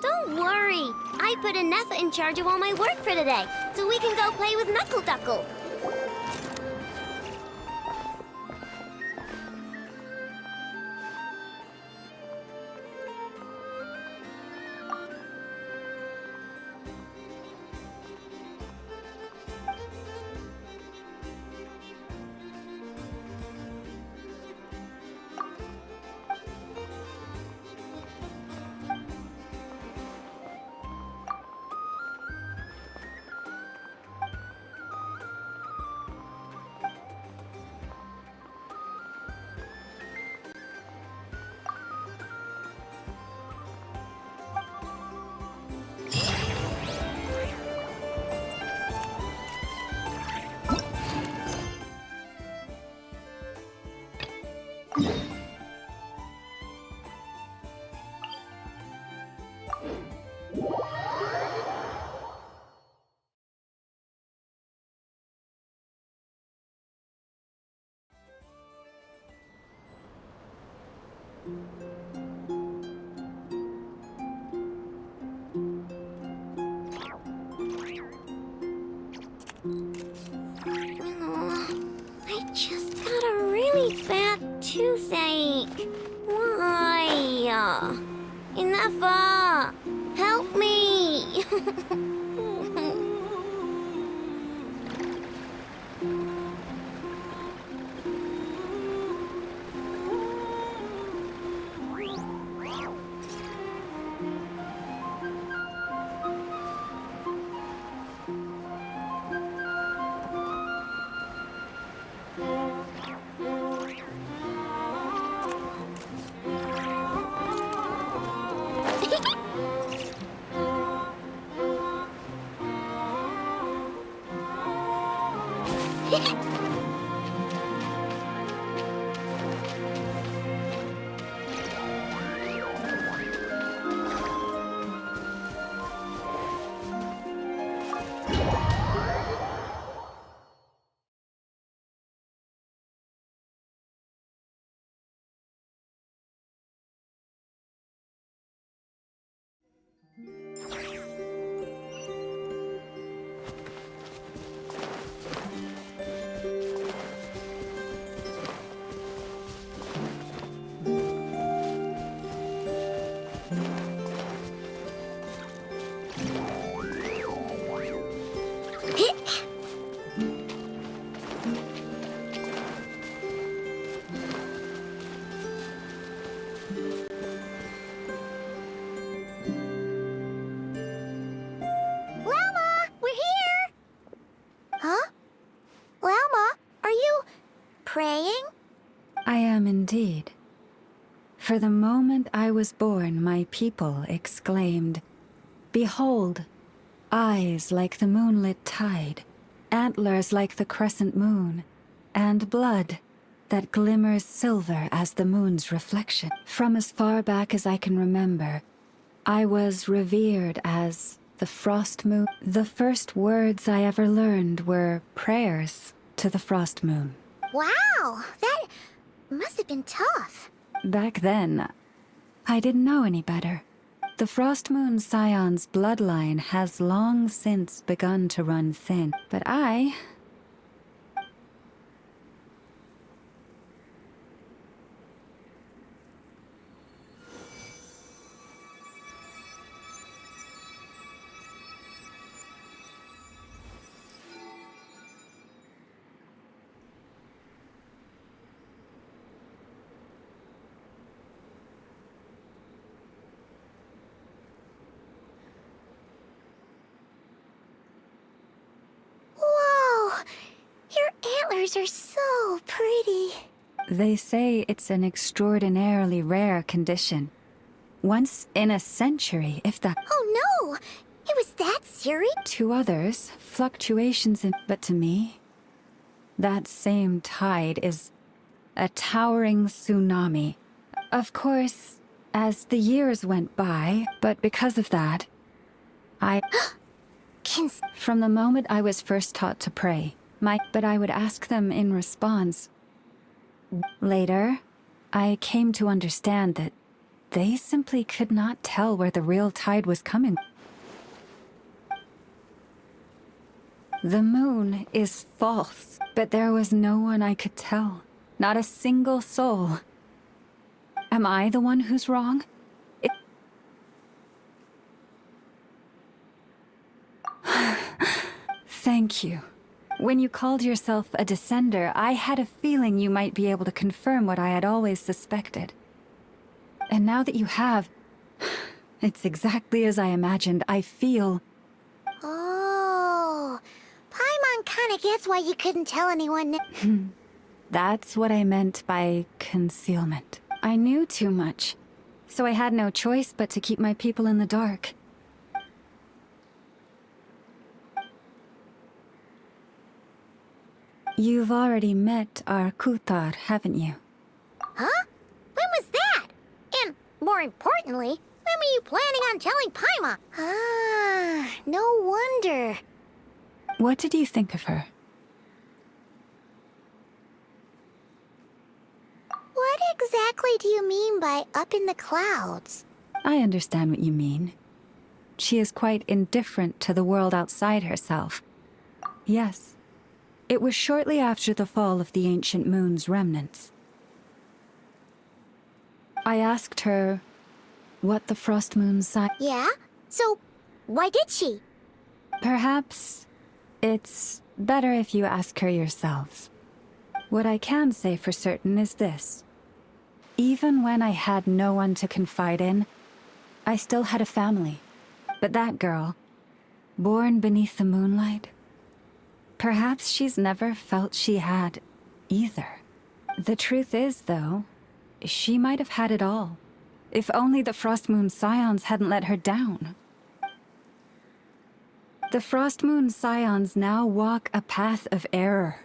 Don't worry. I put Anessa in charge of all my work for today, so we can go play with Knuckle Duckle. I just got a really bad toothache. Why? Enough! Help me! Llama, we're here! Huh? Llama, are you praying? I am indeed. For the moment I was born, my people exclaimed, "Behold, eyes like the moonlit tide, antlers like the crescent moon, and blood that glimmers silver as the moon's reflection." From as far back as I can remember, I was revered as the frost moon. The first words I ever learned were prayers to the frost moon. Wow, that must have been tough. Back then, I didn't know any better. The Frost Moon Scion's bloodline has long since begun to run thin, but I... Whoa, your antlers are so pretty. They say it's an extraordinarily rare condition. Once in a century, if that... Oh no, it was that serious? To others, fluctuations in... But to me, that same tide is a towering tsunami. Of course, as the years went by, but because of that, From the moment I was first taught to pray, but I would ask them in response. Later, I came to understand that they simply could not tell where the real tide was coming. The moon is false, but there was no one I could tell. Not a single soul. Am I the one who's wrong? Thank you. When you called yourself a descender, I had a feeling you might be able to confirm what I had always suspected. And now that you have, it's exactly as I imagined. I feel... Oh, Paimon kinda gets why you couldn't tell anyone. That's what I meant by concealment. I knew too much, so I had no choice but to keep my people in the dark. You've already met our Kutar, haven't you? Huh? When was that? And more importantly, when were you planning on telling Paimon? Ah, no wonder. What did you think of her? What exactly do you mean by up in the clouds? I understand what you mean. She is quite indifferent to the world outside herself. Yes. It was shortly after the fall of the ancient moon's remnants. I asked her what the frost moon sign... Yeah? So, why did she? Perhaps it's better if you ask her yourselves. What I can say for certain is this. Even when I had no one to confide in, I still had a family. But that girl, born beneath the moonlight, perhaps she's never felt she had either. The truth is, though, she might have had it all. If only the Frost Moon Scions hadn't let her down. The Frost Moon Scions now walk a path of error.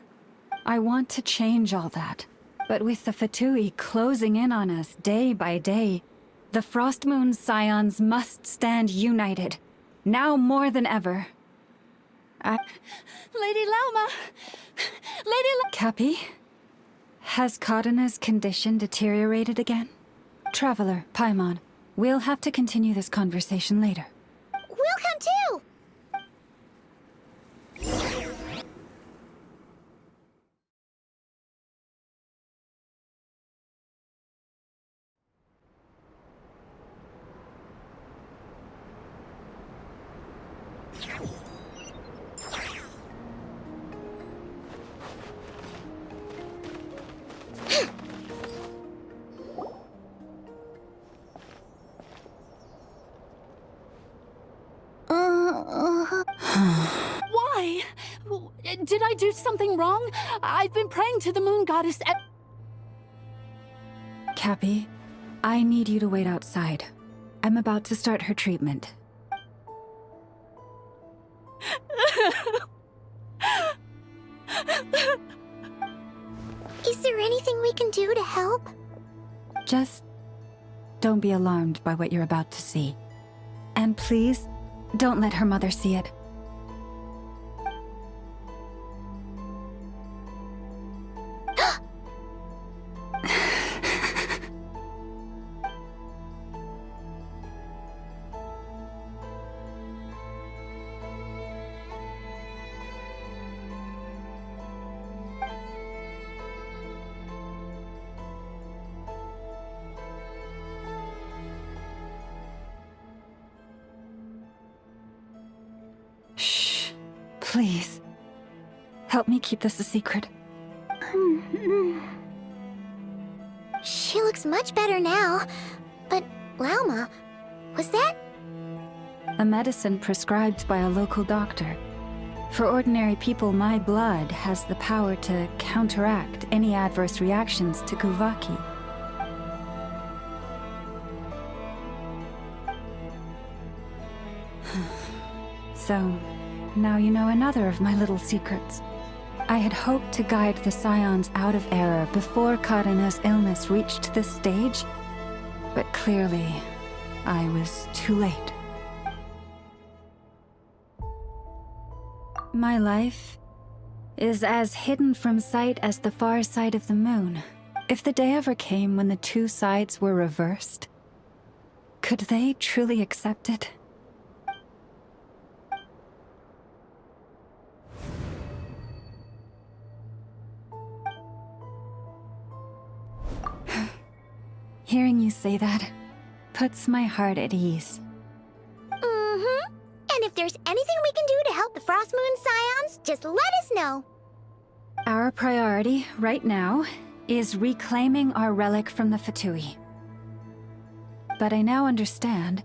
I want to change all that. But with the Fatui closing in on us day by day, the Frost Moon Scions must stand united. Now more than ever. Lady Lauma! Cappy? Has Kadena's condition deteriorated again? Traveler, Paimon, we'll have to continue this conversation later. We'll come too! Did I do something wrong? I've been praying to the moon goddess. Cappy, I need you to wait outside. I'm about to start her treatment. Is there anything we can do to help? Just don't be alarmed by what you're about to see. And please, don't let her mother see it. Shh. Please. Help me keep this a secret. She looks much better now. But, Lauma, was that? A medicine prescribed by a local doctor. For ordinary people, my blood has the power to counteract any adverse reactions to Kuvaki. So, now you know another of my little secrets. I had hoped to guide the Scions out of error before Karina's illness reached this stage, but clearly, I was too late. My life is as hidden from sight as the far side of the moon. If the day ever came when the two sides were reversed, could they truly accept it? Hearing you say that puts my heart at ease. Mm-hmm. And if there's anything we can do to help the Frost Moon Scions, just let us know. Our priority, right now, is reclaiming our relic from the Fatui. But I now understand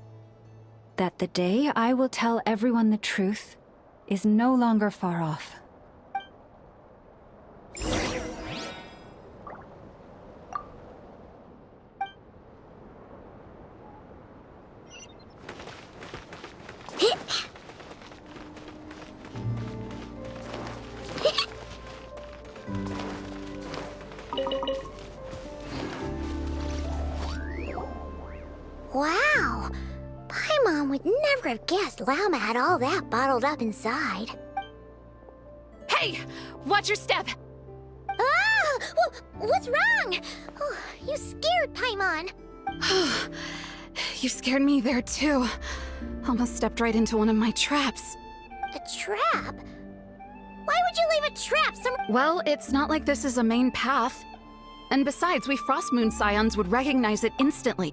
that the day I will tell everyone the truth is no longer far off. Wow! Paimon would never have guessed Lauma had all that bottled up inside. Hey! Watch your step! Ah! What's wrong? Oh, you scared Paimon. You scared me there too. Almost stepped right into one of my traps. A trap? Why would you leave a trap somewhere? Well, it's not like this is a main path. And besides, we Frost Moon Scions would recognize it instantly.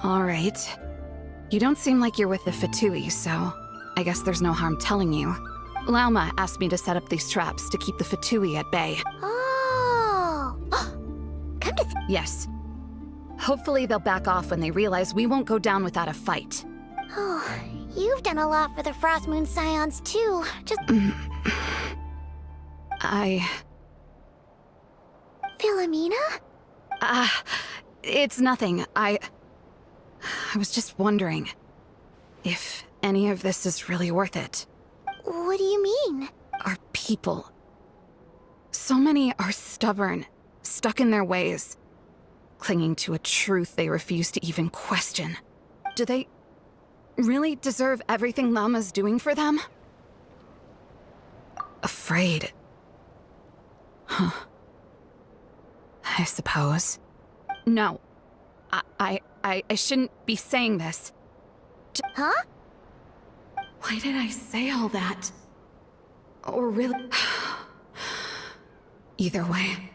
Alright. You don't seem like you're with the Fatui, so I guess there's no harm telling you. Lauma asked me to set up these traps to keep the Fatui at bay. Oh! Come to Yes. Hopefully they'll back off when they realize we won't go down without a fight. Oh, you've done a lot for the Frost Moon Scions too. Just Philomena? It's nothing. I was just wondering if any of this is really worth it. What do you mean? Our people. So many are stubborn, stuck in their ways, clinging to a truth they refuse to even question. Do they really deserve everything Lauma's doing for them? Afraid. Huh. I suppose. No. I shouldn't be saying this. Huh? Why did I say all that? Or really... Either way,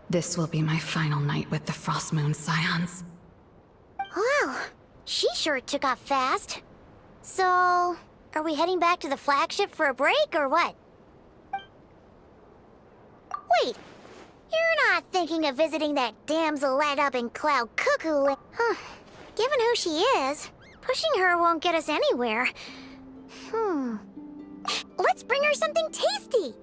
this will be my final night with the Frost Moon Scions. Wow, she sure took off fast. So, are we heading back to the flagship for a break, or what? Wait, you're not thinking of visiting that damselette up in Cloud Cuckoo? Huh. Given who she is, pushing her won't get us anywhere. Let's bring her something tasty.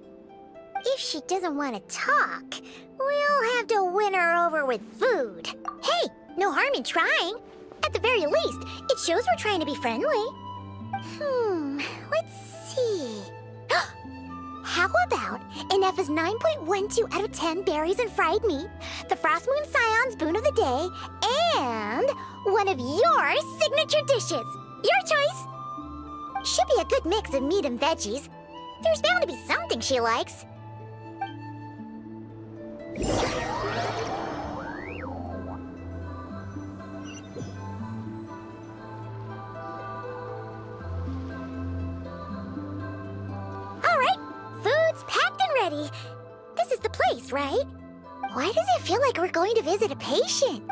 If she doesn't want to talk, we'll have to win her over with food. Hey, no harm in trying. At the very least, it shows we're trying to be friendly. Let's see. How about Ineffa's 9.12 out of 10 berries and fried meat, the Frost Moon Scion's boon of the day, and one of your signature dishes. Your choice. Should be a good mix of meat and veggies. There's bound to be something she likes. All right, food's packed and ready. This is the place, right? Why does it feel like we're going to visit a patient?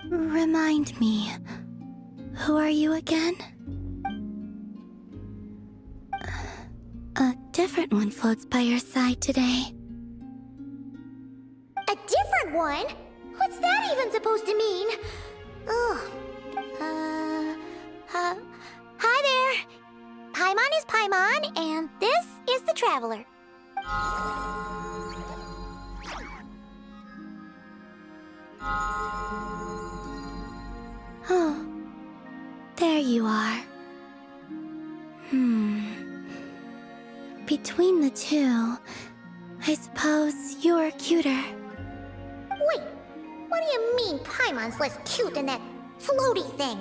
Remind me, who are you again? A different one floats by your side today. A different one? What's that even supposed to mean? Hi there. Paimon is Paimon, and this is the Traveler. Oh, there you are. Between the two, I suppose you're cuter. Wait, what do you mean Paimon's less cute than that floaty thing?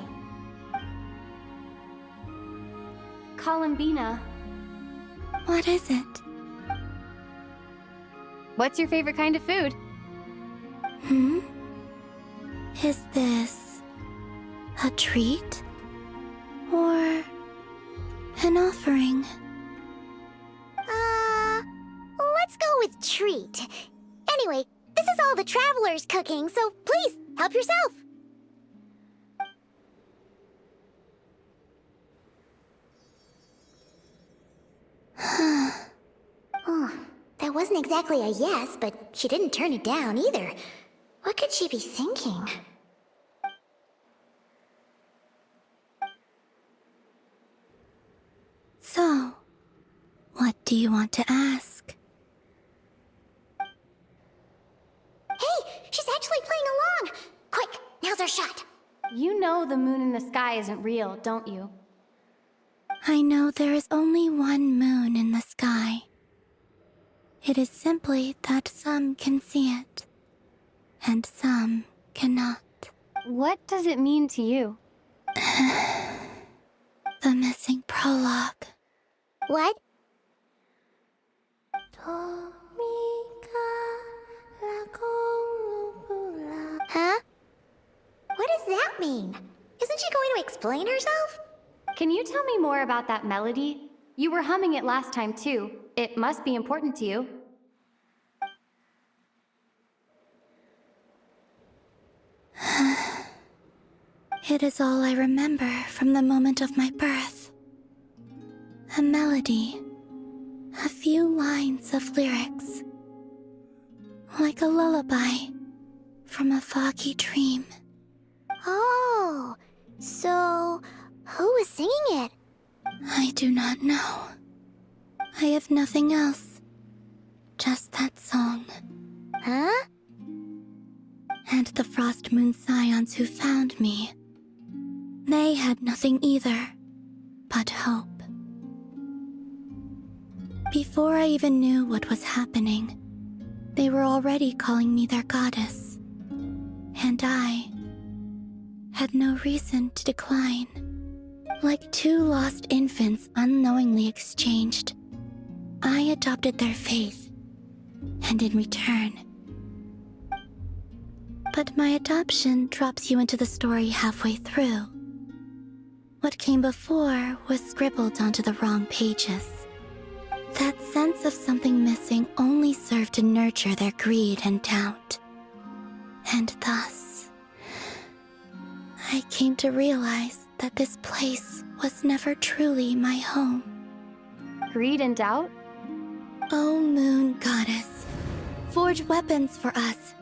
Columbina, What is it? what's your favorite kind of food? Is this a treat? Or an offering? Let's go with treat. Anyway, this is all the Traveler's cooking, so please, help yourself. That wasn't exactly a yes, but she didn't turn it down either. What could she be thinking? So, what do you want to ask? Hey, she's actually playing along! Quick, now's our shot. You know the moon in the sky isn't real, don't you? I know there is only one moon in the sky. It is simply that some can see it, and some cannot. What does it mean to you? The missing prologue. What? Huh? What does that mean? Isn't she going to explain herself? Can you tell me more about that melody? You were humming it last time too. It must be important to you. It is all I remember from the moment of my birth. A melody. A few lines of lyrics, like a lullaby from a foggy dream. Oh, so who was singing it? I do not know. I have nothing else. Just that song. Huh? And the Frost Moon Scions who found me. They had nothing either, but hope. Before I even knew what was happening, they were already calling me their goddess. And I had no reason to decline. Like two lost infants unknowingly exchanged, I adopted their faith, and in return. But my adoption drops you into the story halfway through. What came before was scribbled onto the wrong pages. That sense of something missing only served to nurture their greed and doubt. And thus, I came to realize that this place was never truly my home. Greed and doubt? O Moon Goddess, forge weapons for us,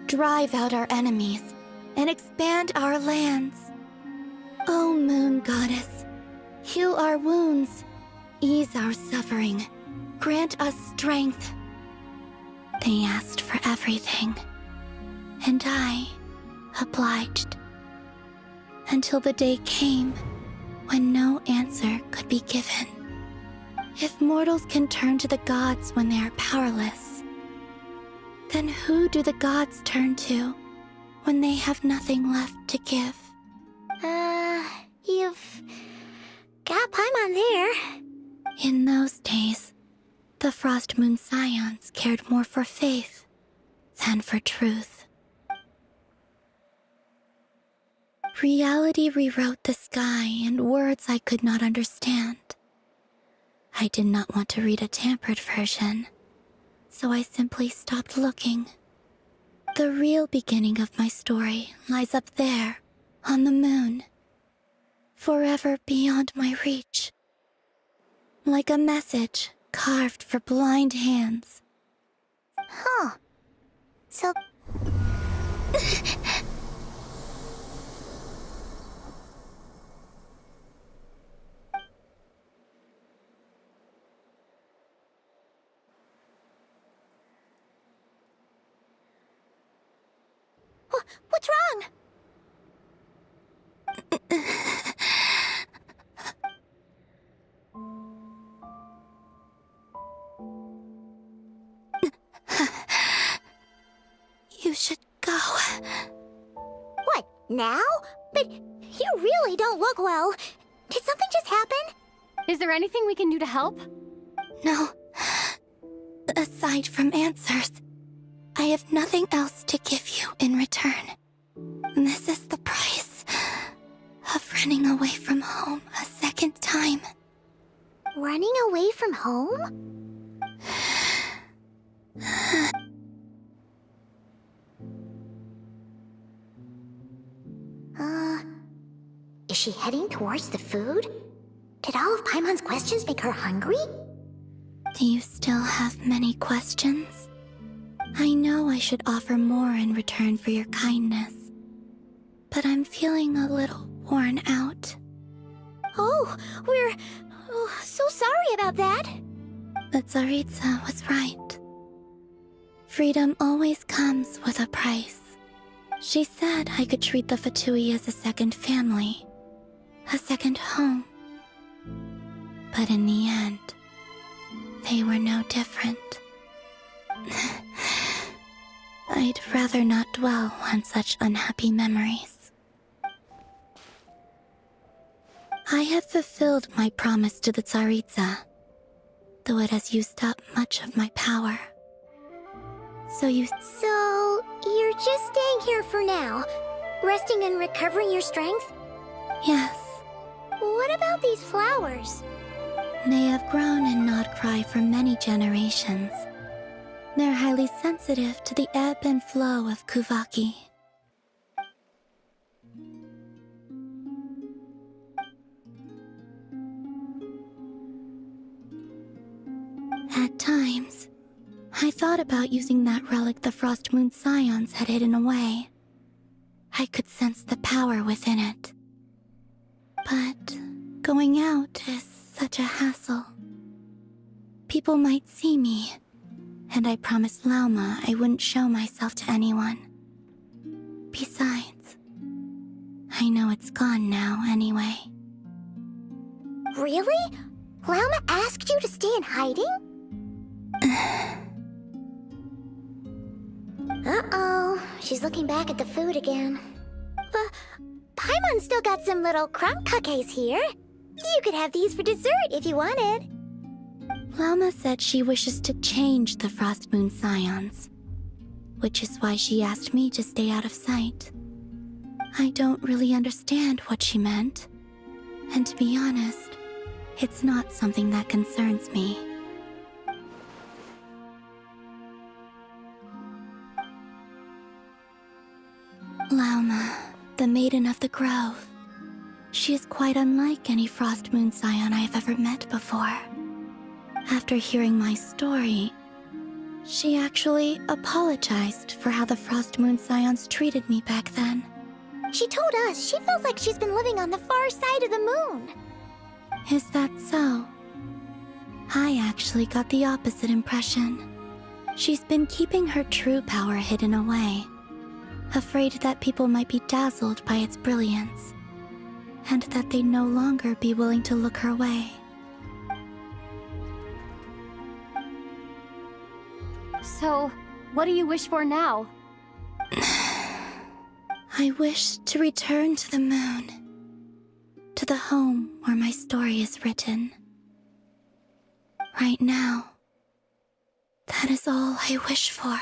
drive out our enemies, and expand our lands. O Moon Goddess, heal our wounds, ease our suffering, grant us strength. They asked for everything, and I obliged. Until the day came when no answer could be given. If mortals can turn to the gods when they are powerless, then who do the gods turn to when they have nothing left to give? You've got Paimon there. In those days, the Frost Moon Scions cared more for faith than for truth. Reality rewrote the sky in words I could not understand. I did not want to read a tampered version, so I simply stopped looking. The real beginning of my story lies up there, on the moon, forever beyond my reach. Like a message carved for blind hands. Huh. So... What's wrong? You should go. What, now? But you really don't look well. Did something just happen? Is there anything we can do to help? No. Aside from answers, I have nothing else to give you in return. This is the price of running away from home a second time. Running away from home? Is she heading towards the food? Did all of Paimon's questions make her hungry? Do you still have many questions? I know I should offer more in return for your kindness, but I'm feeling a little worn out. Oh, we're so sorry about that. But Tsaritsa was right. Freedom always comes with a price. She said I could treat the Fatui as a second family, a second home. But in the end, they were no different. I'd rather not dwell on such unhappy memories. I have fulfilled my promise to the Tsaritsa, though it has used up much of my power. So you're just staying here for now, resting and recovering your strength? Yes. What about these flowers? They have grown in Nod Cry for many generations. They're highly sensitive to the ebb and flow of Kuvaki. times, I thought about using that relic the Frost Moon Scions had hidden away. I could sense the power within it. But going out is such a hassle. People might see me, and I promised Lauma I wouldn't show myself to anyone. Besides, I know it's gone now anyway. Really? Lauma asked you to stay in hiding? Uh-oh, she's looking back at the food again. But Paimon's still got some little crumb cookies here. You could have these for dessert if you wanted. Lauma said she wishes to change the Frost Moon Scions, which is why she asked me to stay out of sight. I don't really understand what she meant, and to be honest, it's not something that concerns me. Lauma, the Maiden of the Grove. She is quite unlike any Frost Moon Scion I have ever met before. After hearing my story, she actually apologized for how the Frost Moon Scions treated me back then. She told us she feels like she's been living on the far side of the moon. Is that so? I actually got the opposite impression. She's been keeping her true power hidden away, afraid that people might be dazzled by its brilliance, and that they'd no longer be willing to look her way. So, what do you wish for now? I wish to return to the moon, to the home where my story is written. Right now, that is all I wish for.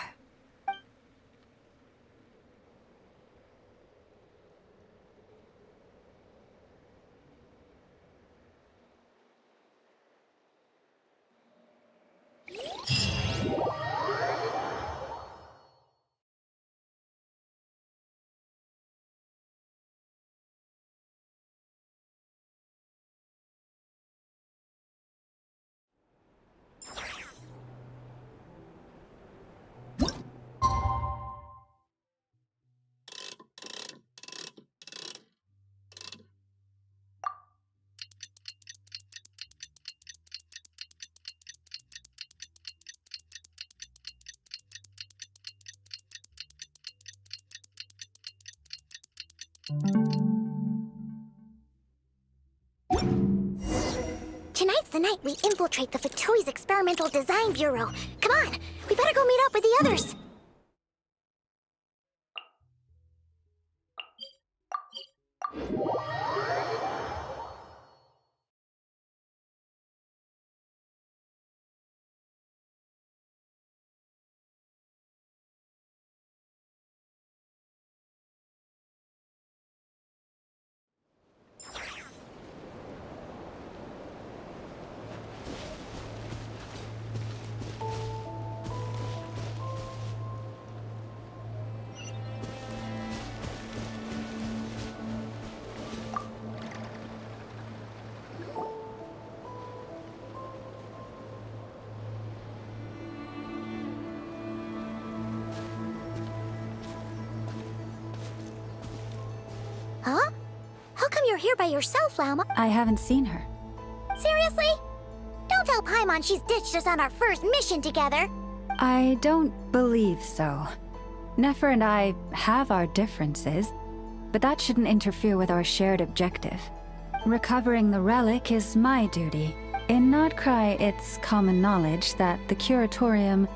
Tonight's the night we infiltrate the Fatoui's Experimental Design Bureau. Come on, we better go meet up with the others. Huh? How come you're here by yourself, Lauma? I haven't seen her. Seriously? Don't tell Paimon she's ditched us on our first mission together. I don't believe so. Nefer and I have our differences, but that shouldn't interfere with our shared objective. Recovering the relic is my duty. In Nodcry, it's common knowledge that the Curatorium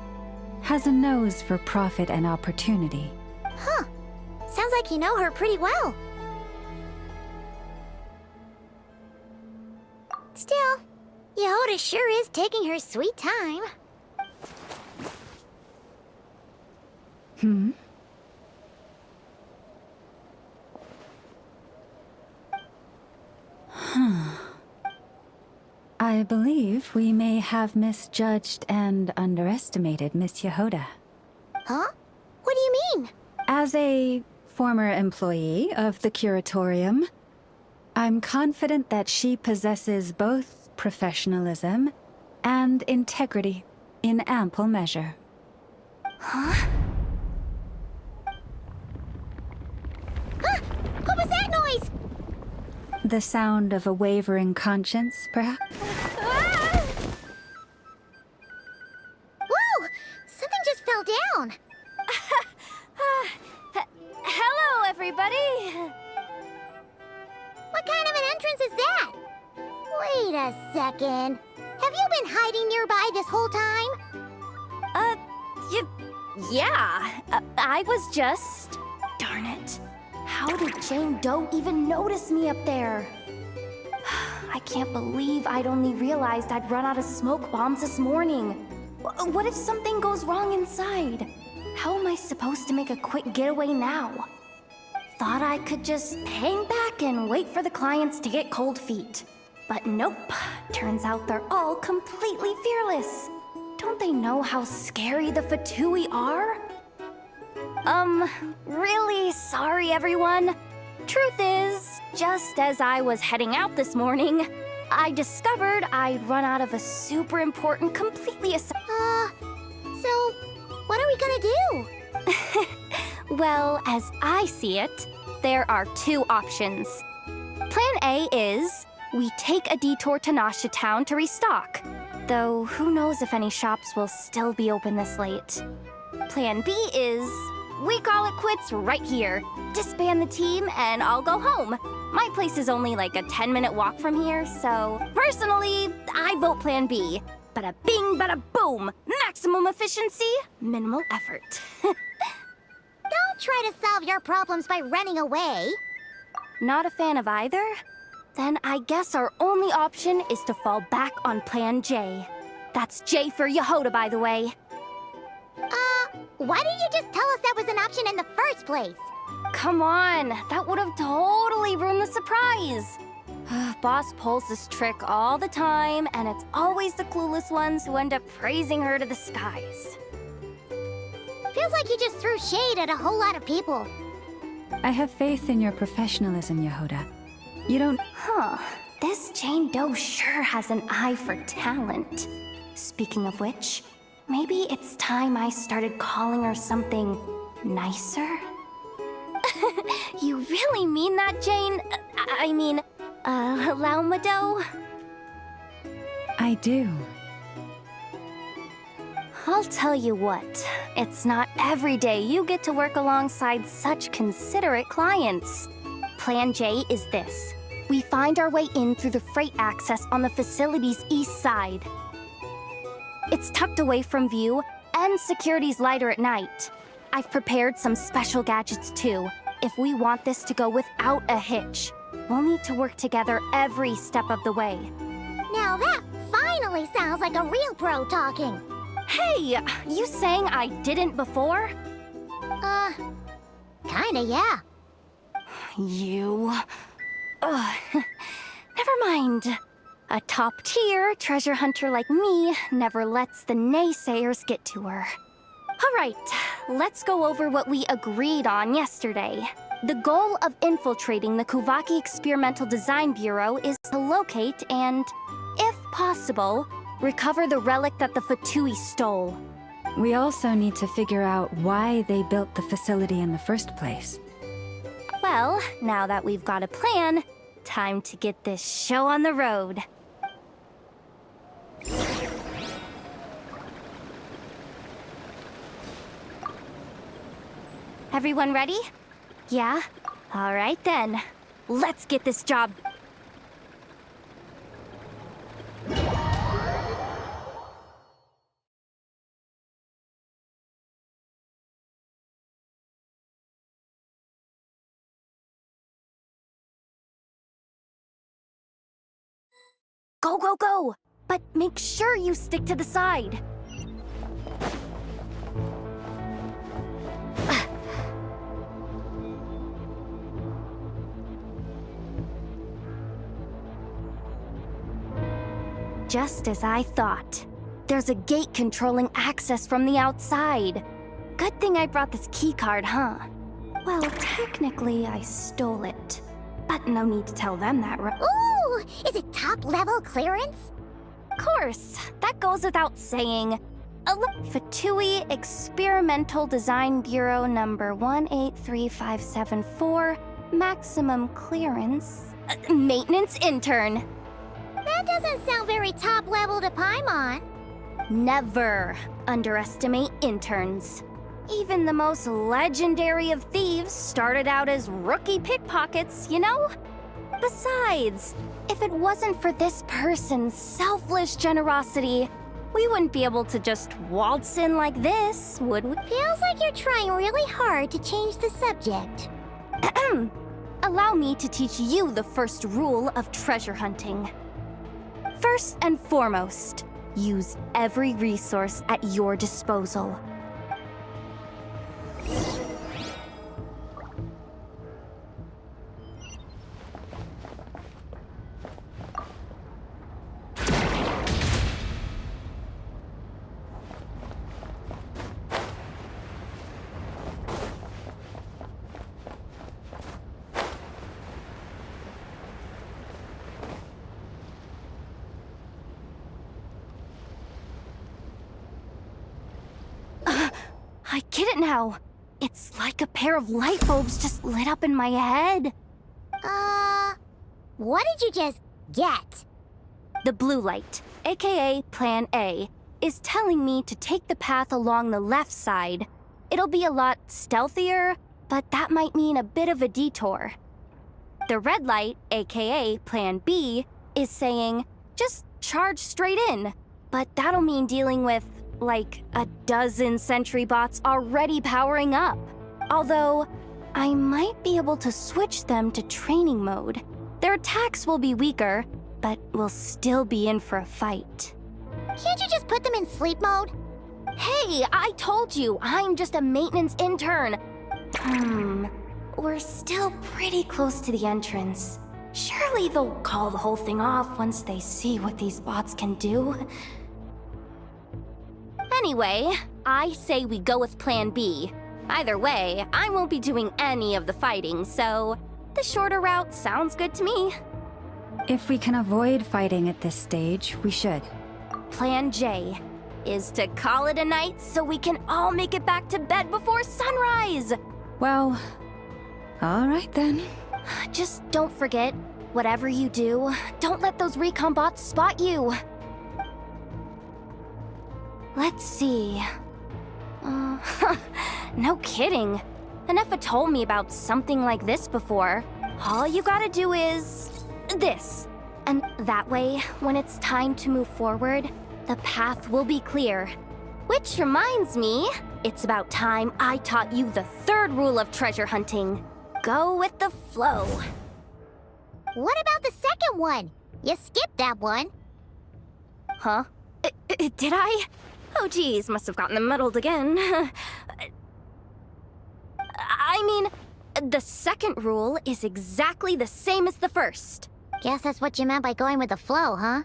has a nose for profit and opportunity. Huh. Sounds like you know her pretty well. Still, Yehoda sure is taking her sweet time. I believe we may have misjudged and underestimated Miss Yehoda. Huh? What do you mean? As a former employee of the Curatorium, I'm confident that she possesses both professionalism and integrity. in ample measure. Huh? What was that noise? The sound of a wavering conscience, perhaps? Ah! Whoa! Something just fell down. Hello, everybody! What kind of an entrance is that? Wait a second. Have you been hiding nearby this whole time? Yeah. I was just... Darn it. How did Jane Doe even notice me up there? I can't believe I'd only realized I'd run out of smoke bombs this morning. What if something goes wrong inside? How am I supposed to make a quick getaway now? Thought I could just hang back and wait for the clients to get cold feet. But nope. Turns out they're all completely fearless. Don't they know how scary the Fatui are? Really sorry, everyone. Truth is, just as I was heading out this morning, I discovered I'd run out of a super important, completely So, what are we gonna do? Well, as I see it, there are two options. Plan A is we take a detour to Nasha Town to restock, though who knows if any shops will still be open this late. Plan B is we call it quits right here, disband the team, and I'll go home. My place is only like a 10-minute walk from here, so personally, I vote Plan B. Bada bing, bada boom! Maximum efficiency, minimal effort. Don't try to solve your problems by running away. Not a fan of either? Then I guess our only option is to fall back on Plan J. That's J for Yehoda, by the way. Why didn't you just tell us that was an option in the first place? Come on, that would have totally ruined the surprise. Boss pulls this trick all the time, and it's always the clueless ones who end up praising her to the skies. Feels like you just threw shade at a whole lot of people. I have faith in your professionalism, Yehoda. You don't... Huh. This Jane Doe sure has an eye for talent. Speaking of which, maybe it's time I started calling her something nicer? You really mean that, Jane? Laumado? I do. I'll tell you what, it's not every day you get to work alongside such considerate clients. Plan J is this. We find our way in through the freight access on the facility's east side. It's tucked away from view, and security's lighter at night. I've prepared some special gadgets too, if we want this to go without a hitch. We'll need to work together every step of the way. Now that finally sounds like a real pro talking. Hey, you saying I didn't before? Kinda, yeah. You... Never mind. A top-tier treasure hunter like me never lets the naysayers get to her. All right, let's go over what we agreed on yesterday. The goal of infiltrating the Kuvaki Experimental Design Bureau is to locate and, if possible, recover the relic that the Fatui stole. We also need to figure out why they built the facility in the first place. Well, now that we've got a plan, time to get this show on the road. Everyone ready? Yeah? All right then. Let's get this job. Go, go, go! But make sure you stick to the side. Just as I thought. There's a gate controlling access from the outside. Good thing I brought this keycard, huh? Well, technically, I stole it. But no need to tell them that, right? Ooh! Is it top-level clearance? Of course, that goes without saying. Fatui Experimental Design Bureau number 183574, maximum clearance. Maintenance intern. That doesn't sound very top level to Paimon. Never underestimate interns. Even the most legendary of thieves started out as rookie pickpockets, you know? Besides, if it wasn't for this person's selfless generosity, we wouldn't be able to just waltz in like this, would we? Feels like you're trying really hard to change the subject. Allow me to teach you the first rule of treasure hunting. First and foremost, use every resource at your disposal. I get it now. It's like a pair of light bulbs just lit up in my head. What did you just get? The blue light, aka Plan A, is telling me to take the path along the left side. It'll be a lot stealthier, but that might mean a bit of a detour. The red light, aka Plan B, is saying, just charge straight in. But that'll mean dealing with, like, a dozen sentry bots already powering up. Although, I might be able to switch them to training mode. Their attacks will be weaker, but we'll still be in for a fight. Can't you just put them in sleep mode? Hey, I told you, I'm just a maintenance intern. We're still pretty close to the entrance. Surely they'll call the whole thing off once they see what these bots can do. Anyway, I say we go with Plan B. Either way, I won't be doing any of the fighting, so the shorter route sounds good to me. If we can avoid fighting at this stage, we should. Plan J is to call it a night so we can all make it back to bed before sunrise. Well, all right then. Just don't forget, whatever you do, don't let those recon bots spot you. Let's see. No kidding. Nefa told me about something like this before. All you gotta do is this. And that way, when it's time to move forward, the path will be clear. Which reminds me, it's about time I taught you the third rule of treasure hunting. Go with the flow. What about the second one? You skipped that one. Huh? Did I? Oh geez, must have gotten them muddled again. I mean, the second rule is exactly the same as the first. Guess that's what you meant by going with the flow, huh?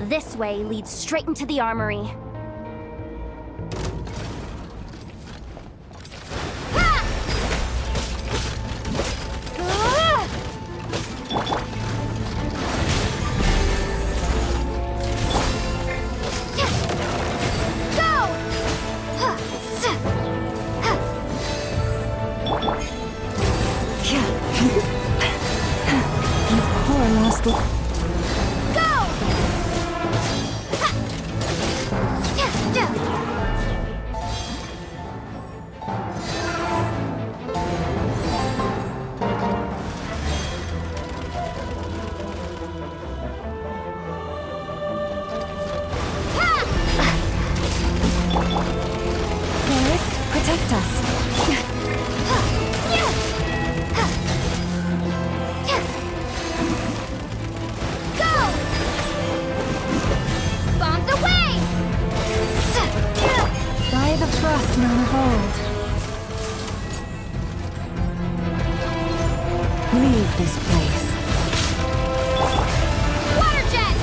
This way leads straight into the armory. Poor lost protect us. Go! Bombs away! By the frost moon of old. Leave this place. Water jet!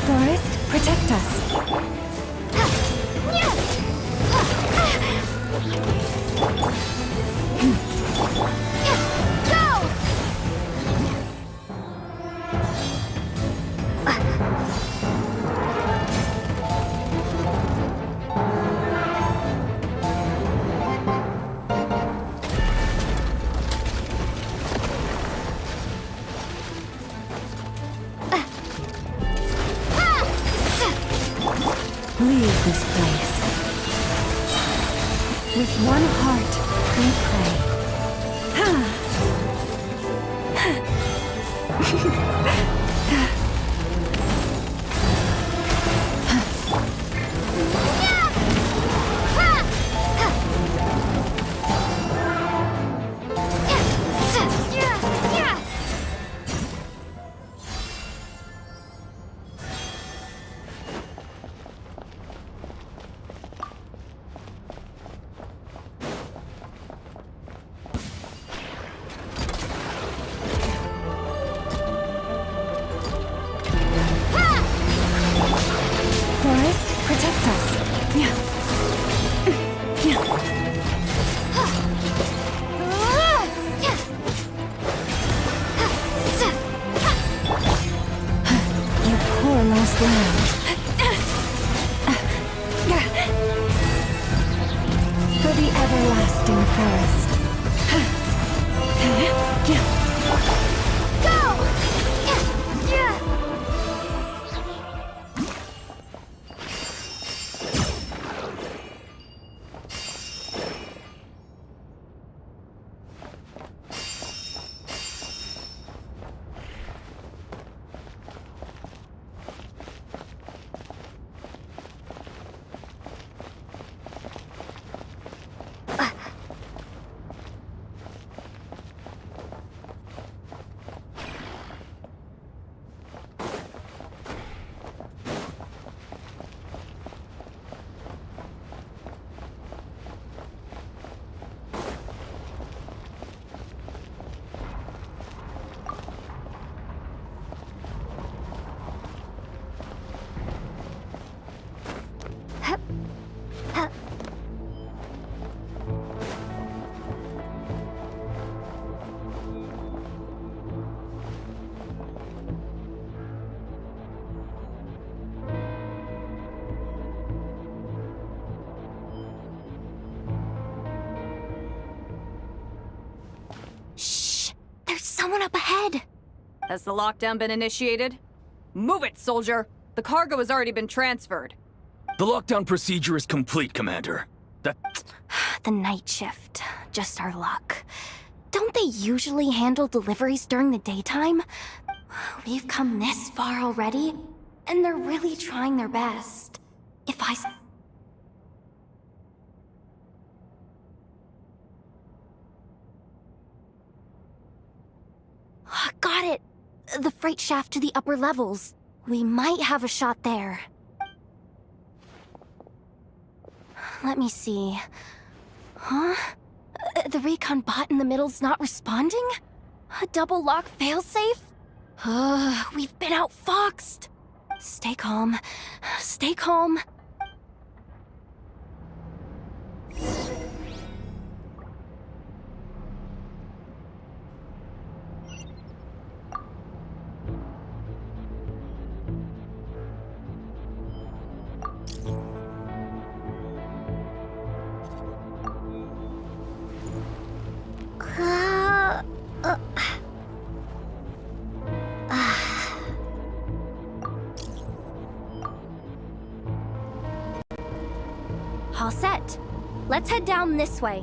Forest, protect us. Go! Leave this place. With one heart, we pray. Forest, protect us. You poor lost lamb. For the everlasting forest. Someone up ahead! Has the lockdown been initiated? Move it, soldier! The cargo has already been transferred. The lockdown procedure is complete, Commander. The night shift. Just our luck. Don't they usually handle deliveries during the daytime? We've come this far already, and they're really trying their best. If I... Got it! The freight shaft to the upper levels. We might have a shot there. Let me see. Huh? The recon bot in the middle's not responding? A double lock failsafe? We've been outfoxed! Stay calm. Stay calm. Let's head down this way.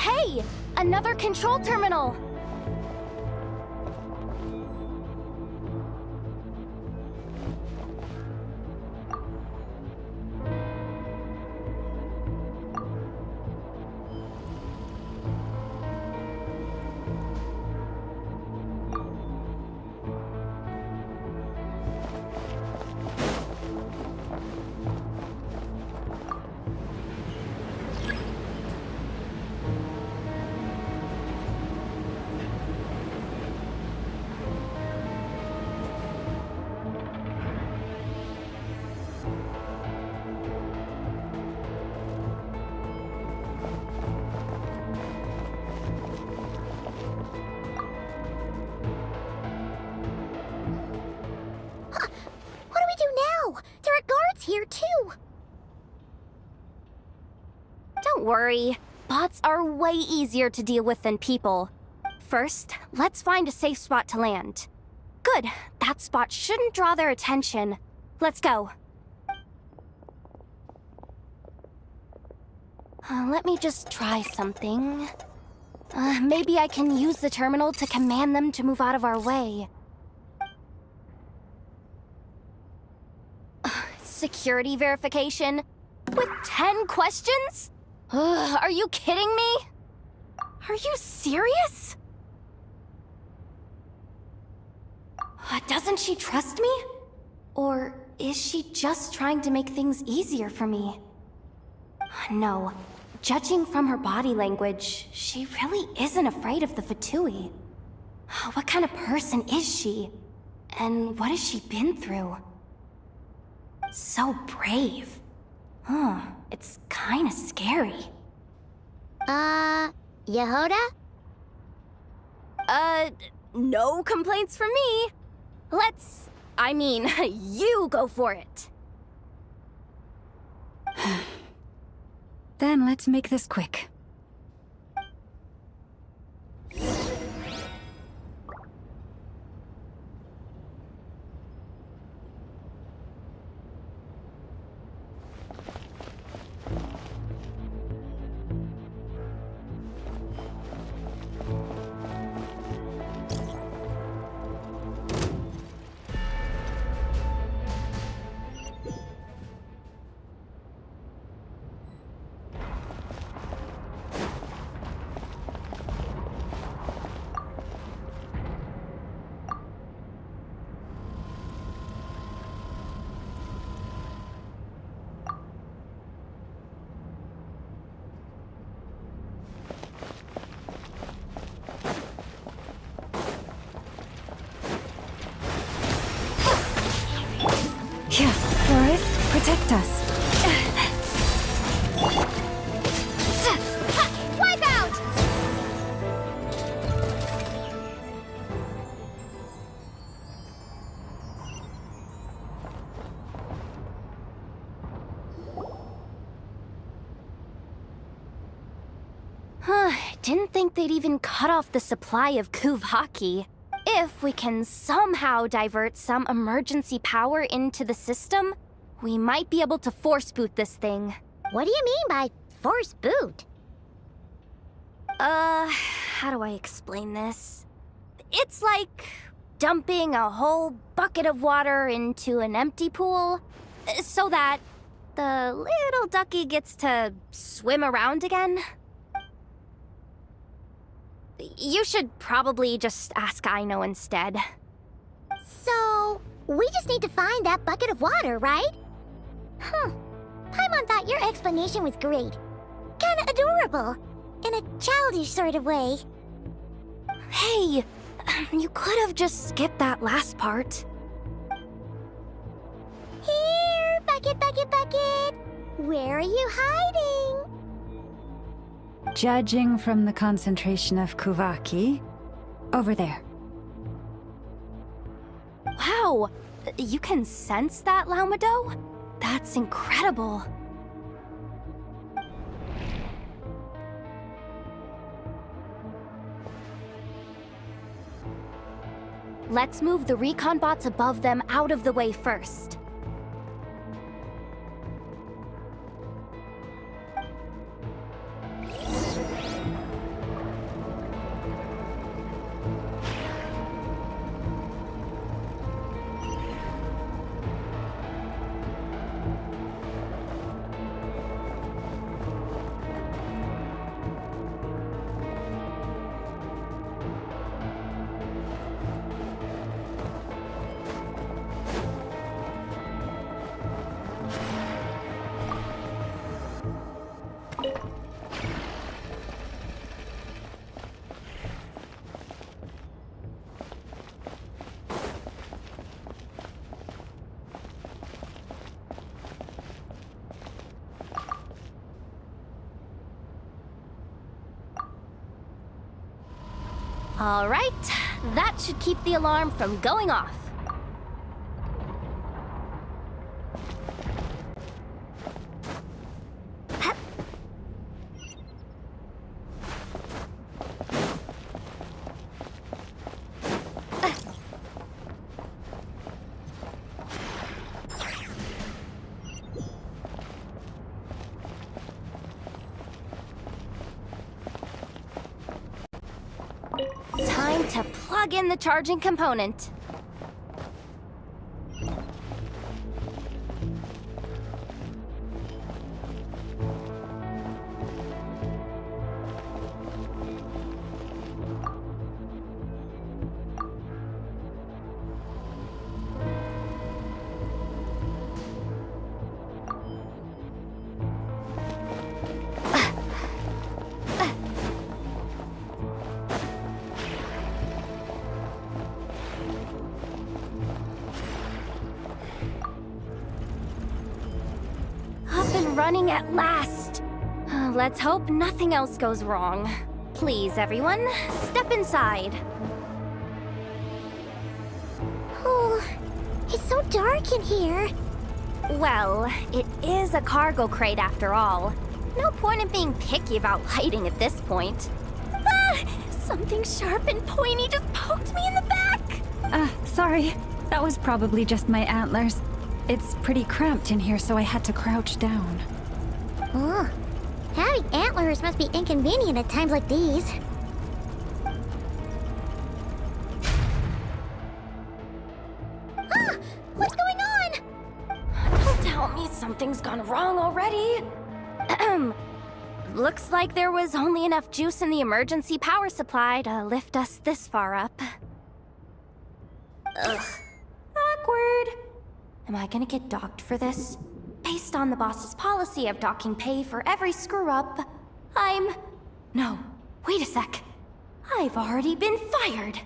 Hey! Another control terminal! worry. Bots are way easier to deal with than people. First, let's find a safe spot to land. Good. That spot shouldn't draw their attention. Let's go. Let me just try something. Maybe I can use the terminal to command them to move out of our way. Security verification? With 10 questions? Are you kidding me? Are you serious? Doesn't she trust me? Or is she just trying to make things easier for me? No. Judging from her body language, she really isn't afraid of the Fatui. What kind of person is she? And what has she been through? So brave. It's kinda scary. Yehoda? No complaints from me. You go for it. Then let's make this quick. Here, Forest, protect us. Wipe out! Didn't think they'd even cut off the supply of Kuvaki. If we can somehow divert some emergency power into the system, we might be able to force boot this thing. What do you mean by force boot? How do I explain this? It's like dumping a whole bucket of water into an empty pool, so that the little ducky gets to swim around again. You should probably just ask Aino instead. So, we just need to find that bucket of water, right? Paimon thought your explanation was great. Kinda adorable. In a childish sort of way. Hey, you could have just skipped that last part. Here, bucket, bucket, bucket. Where are you hiding? Judging from the concentration of Kuvaki, over there. Wow, you can sense that, Laumado? That's incredible. Let's move the recon bots above them out of the way first. All right, that should keep the alarm from going off. Time to plug in the charging component. Up and running at last. Let's hope nothing else goes wrong. Please, everyone, step inside. Oh, it's so dark in here. Well, it is a cargo crate after all. No point in being picky about lighting at this point. Ah! Something sharp and pointy just poked me in the back! Sorry. That was probably just my antlers. It's pretty cramped in here, so I had to crouch down. Oh, having antlers must be inconvenient at times like these. Ah! What's going on? Don't tell me something's gone wrong already. Looks like there was only enough juice in the emergency power supply to lift us this far up. Ugh. Awkward. Am I gonna get docked for this? Based on the boss's policy of docking pay for every screw-up, No, wait a sec. I've already been fired.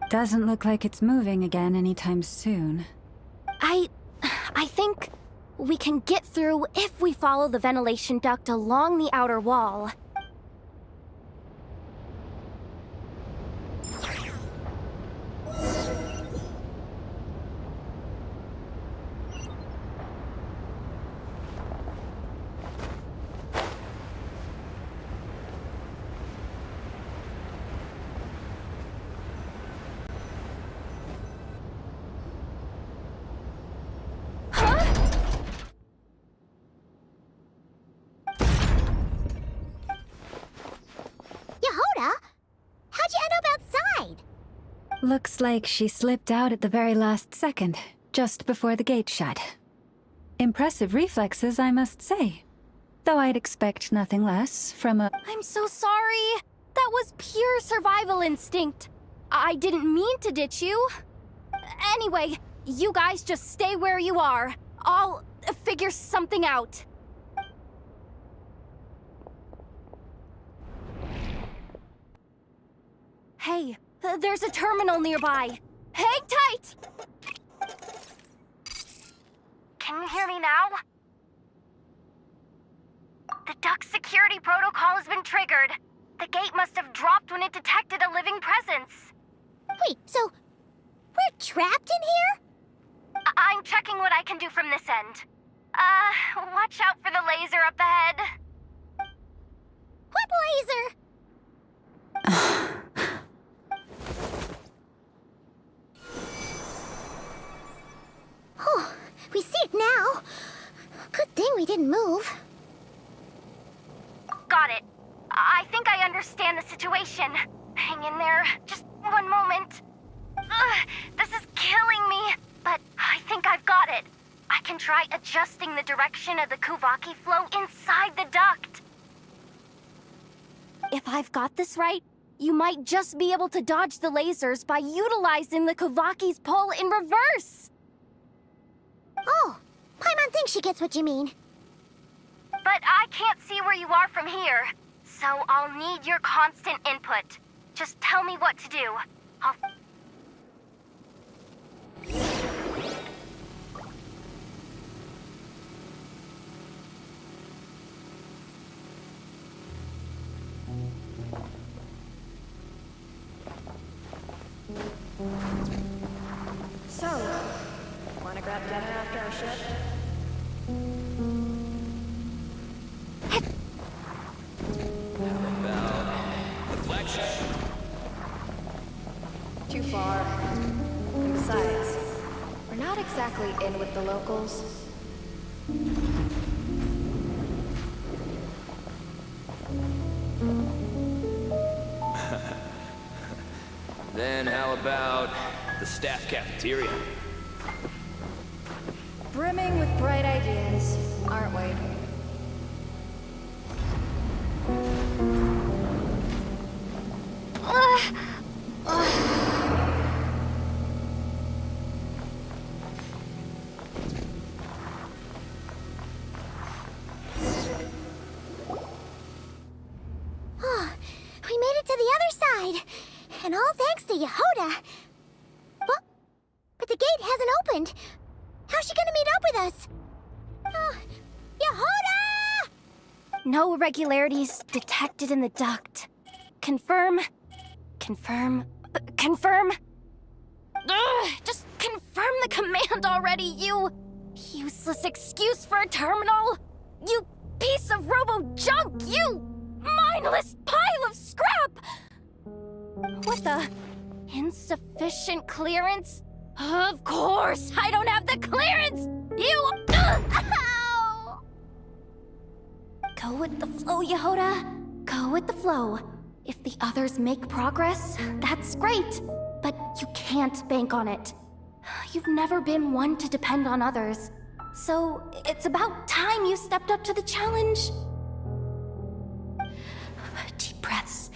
Doesn't look like it's moving again anytime soon. I think we can get through if we follow the ventilation duct along the outer wall. Yehoda, how'd you end up outside? Looks like she slipped out at the very last second, just before the gate shut. Impressive reflexes, I must say. Though I'd expect nothing less from a... I'm so sorry. That was pure survival instinct. I didn't mean to ditch you. Anyway, you guys just stay where you are. I'll figure something out. Hey, there's a terminal nearby. Hang tight! Can you hear me now? The duct security protocol has been triggered. The gate must have dropped when it detected a living presence. Wait, so we're trapped in here? I'm checking what I can do from this end. Watch out for the laser up ahead. What laser? Oh, we see it now. Good thing we didn't move. Got it. I think I understand the situation. Hang in there. Just one moment. This is killing me, but I think I've got it. I can try adjusting the direction of the Kuvaki flow inside the duct. If I've got this right, you might just be able to dodge the lasers by utilizing the Kuvaki's pull in reverse. Oh, Paimon thinks she gets what you mean. But I can't see where you are from here, so I'll need your constant input. Just tell me what to do. I'll... So, wanna grab dinner after our shift? Too far. And besides, we're not exactly in with the locals. Then how about the staff cafeteria? Brimming with bright ideas, aren't we? Oh, we made it to the other side. And all thanks to Yehoda. What? But the gate hasn't opened. How's she gonna meet up with us? Yehoda! No irregularities detected in the duct. Confirm. Confirm. Confirm. Ugh, just confirm the command already, you useless excuse for a terminal. You piece of robo-junk, you mindless pile of scrap! What the? Insufficient clearance? Of course, I don't have the clearance! You... Ow! Go with the flow, Yehoda. Go with the flow. If the others make progress, that's great. But you can't bank on it. You've never been one to depend on others. So it's about time you stepped up to the challenge. Deep breaths.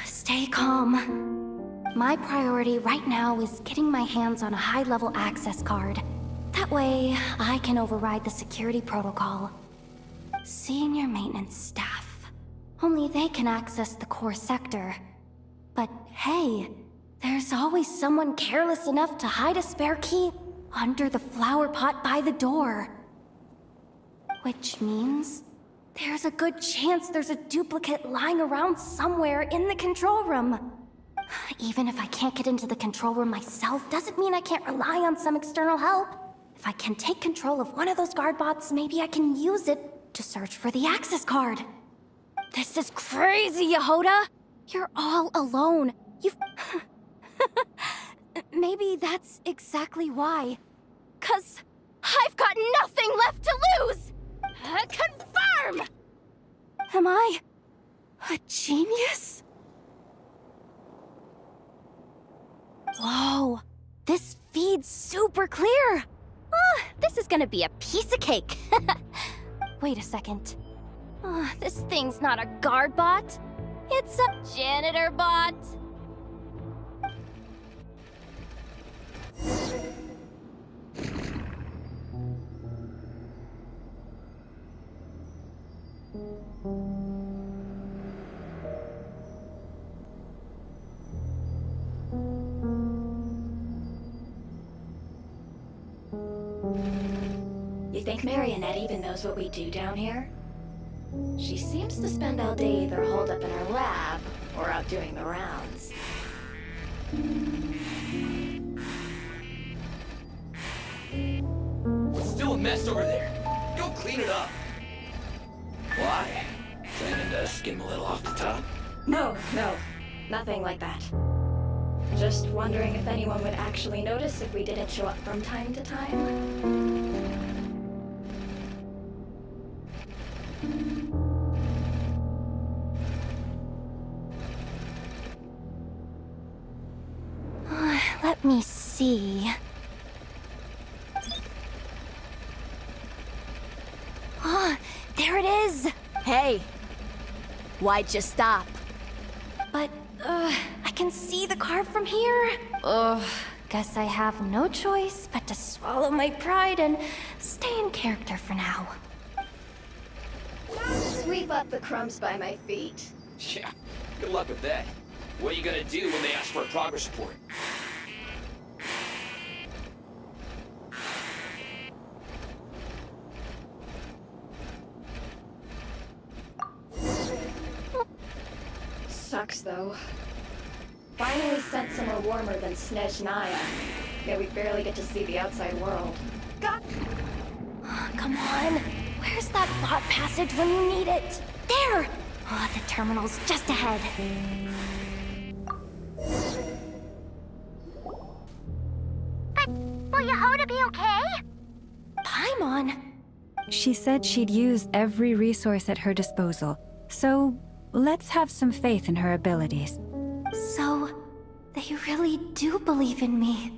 Stay calm. My priority right now is getting my hands on a high-level access card. That way, I can override the security protocol. Senior maintenance staff. Only they can access the core sector. But hey, there's always someone careless enough to hide a spare key under the flower pot by the door. Which means there's a good chance there's a duplicate lying around somewhere in the control room. Even if I can't get into the control room myself, doesn't mean I can't rely on some external help. If I can take control of one of those guard bots, maybe I can use it to search for the access card. This is crazy, Yehoda! You're all alone. You've... Maybe that's exactly why. 'Cause I've got nothing left to lose! Confirm! Am I a genius? Whoa, this feed's super clear. Oh, this is gonna be a piece of cake. Wait a second. Oh, this thing's not a guard bot. It's a janitor bot. You think Marionette even knows what we do down here? She seems to spend all day either holed up in her lab or out doing the rounds. It's still a mess over there. Go clean it up. Why? Planning to skim a little off the top? No, nothing like that. Just wondering if anyone would actually notice if we didn't show up from time to time. Let me see. Ah, there it is! Hey! Why'd you stop? But, I can see the card from here. Ugh, guess I have no choice but to swallow my pride and stay in character for now. Sweep up the crumbs by my feet. Yeah, good luck with that. What are you gonna do when they ask for a progress report? Sucks, though. Finally sent somewhere warmer than Snezhnaya. Yet we barely get to see the outside world. God! Come on. Where's that bot passage when you need it? There! Oh, the terminal's just ahead. But will Yehoda be okay? Paimon? She said she'd use every resource at her disposal, so let's have some faith in her abilities. So, they You really do believe in me.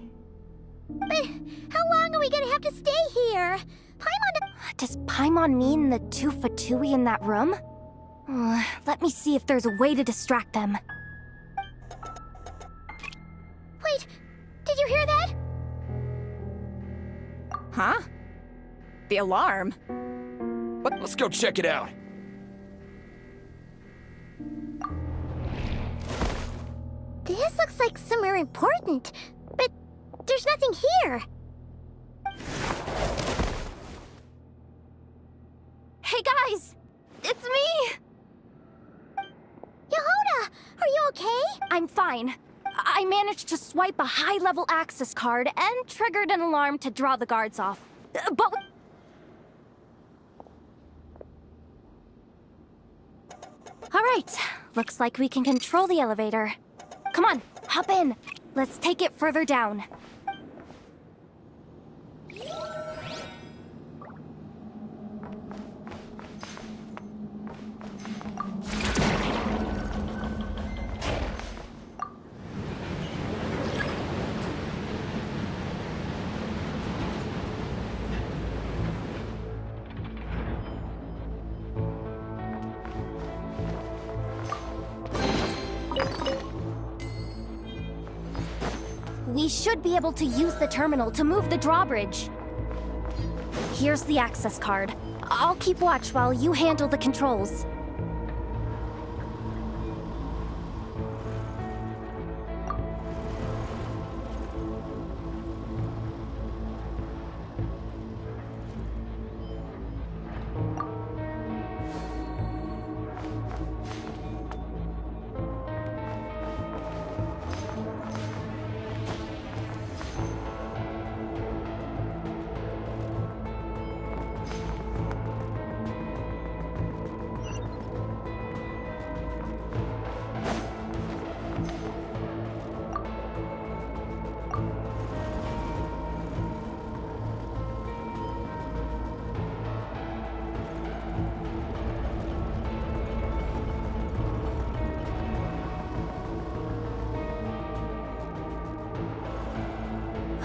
But how long are we gonna have to stay here? Does Paimon mean the two Fatui in that room? Let me see if there's a way to distract them. Wait, did you hear that? Huh? The alarm? Let's go check it out. This looks like somewhere important, but there's nothing here. Hey guys! It's me! Yehuda, are you okay? I'm fine. I managed to swipe a high-level access card and triggered an alarm to draw the guards off. But... Alright, looks like we can control the elevator. Come on, hop in. Let's take it further down. We should be able to use the terminal to move the drawbridge. Here's the access card. I'll keep watch while you handle the controls.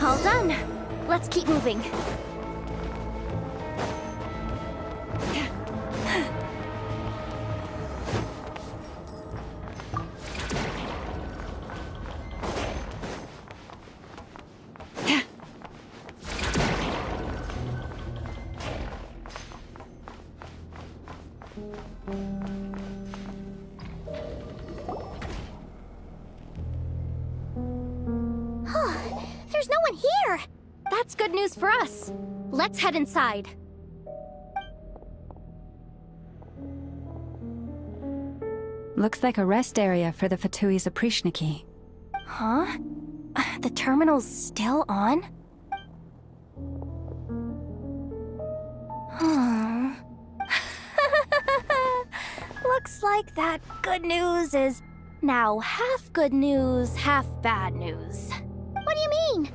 All done. Let's keep moving. There's no one here! That's good news for us. Let's head inside. Looks like a rest area for the Fatui's Oprishniki. Huh? The terminal's still on? Looks like that good news is now half good news, half bad news. What do you mean?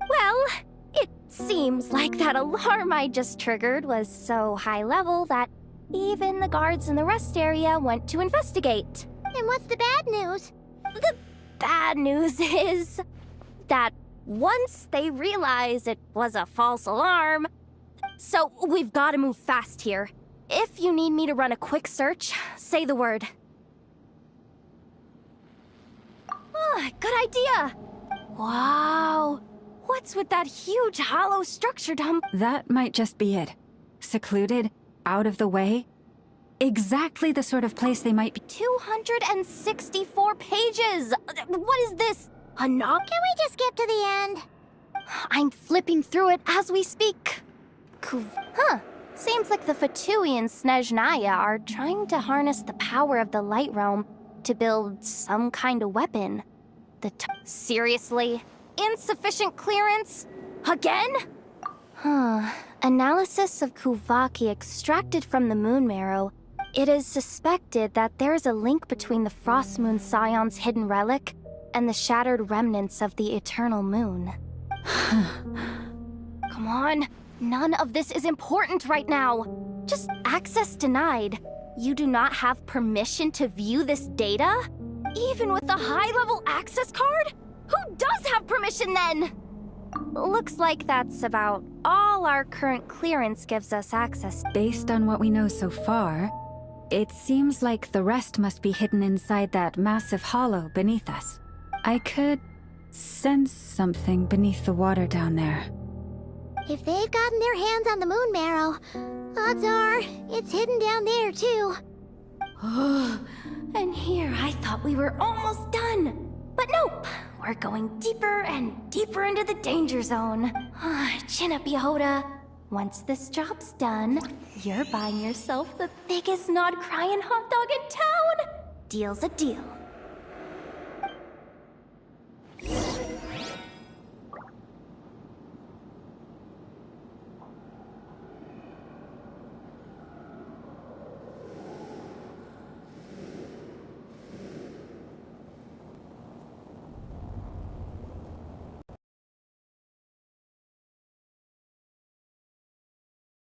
Well, it seems like that alarm I just triggered was so high level that even the guards in the rest area went to investigate. And what's the bad news? The bad news is that once they realize it was a false alarm, so we've got to move fast here. If you need me to run a quick search, say the word. Good idea! Wow! What's with that huge hollow structure dump? That might just be it. Secluded, out of the way. Exactly the sort of place they might be. 264 pages! What is this? A knock? Can we just skip to the end? I'm flipping through it as we speak. Seems like the Fatui and Snezhnaya are trying to harness the power of the Light Realm to build some kind of weapon. Seriously? Insufficient clearance? Again? Analysis of Kuvaki extracted from the moon marrow. It is suspected that there is a link between the Frost Moon Scion's hidden relic and the shattered remnants of the Eternal Moon. Come on, none of this is important right now. Just access denied. You do not have permission to view this data? Even with the high-level access card? Who does have permission then? Looks like that's about all our current clearance gives us access. Based on what we know so far, it seems like the rest must be hidden inside that massive hollow beneath us. I could sense something beneath the water down there. If they've gotten their hands on the moon marrow, odds are it's hidden down there too. And here I thought we were almost done. But nope, we're going deeper and deeper into the danger zone. Chin up, Yehoda. Once this job's done, you're buying yourself the biggest nod-crying hot dog in town. Deal's a deal.